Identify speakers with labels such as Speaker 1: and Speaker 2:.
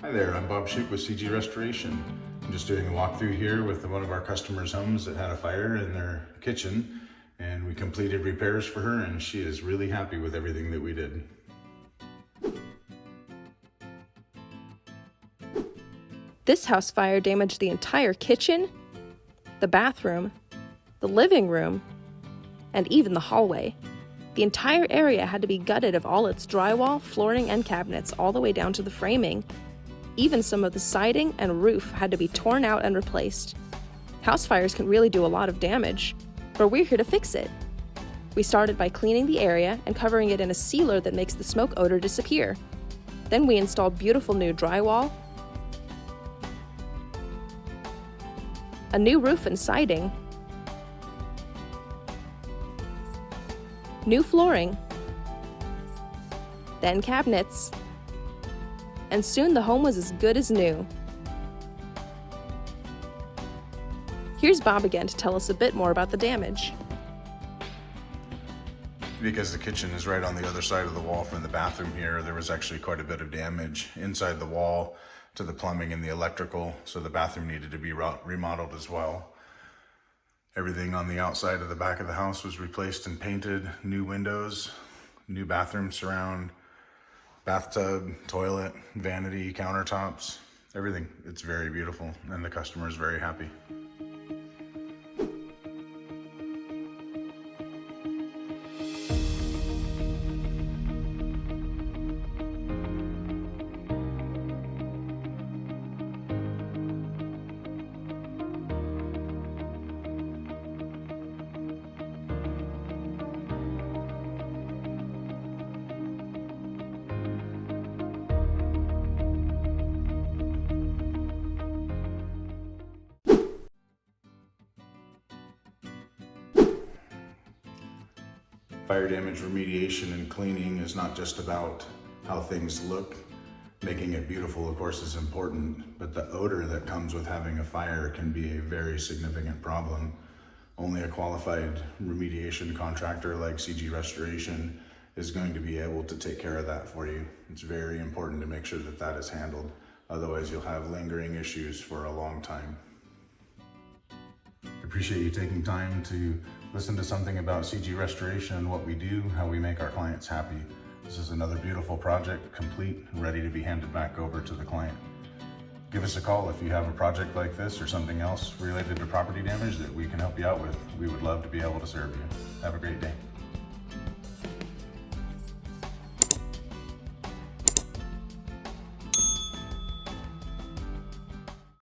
Speaker 1: Hi there, I'm Bob Schick with CG Restoration. I'm just doing a walkthrough here with one of our customers' homes that had a fire in their kitchen, and we completed repairs for her, and she is really happy with everything that we did.
Speaker 2: This house fire damaged the entire kitchen, the bathroom, the living room, and even the hallway. The entire area had to be gutted of all its drywall, flooring, and cabinets, all the way down to the framing. Even some of the siding and roof had to be torn out and replaced. House fires can really do a lot of damage, but we're here to fix it. We started by cleaning the area and covering it in a sealer that makes the smoke odor disappear. Then we installed beautiful new drywall, a new roof and siding, new flooring, then cabinets, and soon the home was as good as new. Here's Bob again to tell us a bit more about the damage.
Speaker 1: Because the kitchen is right on the other side of the wall from the bathroom here, there was actually quite a bit of damage inside the wall to the plumbing and the electrical, so the bathroom needed to be remodeled as well. Everything on the outside of the back of the house was replaced and painted, new windows, new bathroom surround, bathtub, toilet, vanity, countertops, everything. It's very beautiful, and the customer is very happy. Fire damage remediation and cleaning is not just about how things look. Making it beautiful, of course, is important, but the odor that comes with having a fire can be a very significant problem. Only a qualified remediation contractor like CG Restoration is going to be able to take care of that for you. It's very important to make sure that that is handled. Otherwise, you'll have lingering issues for a long time. I appreciate you taking time to listen to something about CG Restoration and what we do, how we make our clients happy. This is another beautiful project, complete, ready to be handed back over to the client. Give us a call if you have a project like this or something else related to property damage that we can help you out with. We would love to be able to serve you. Have a great day.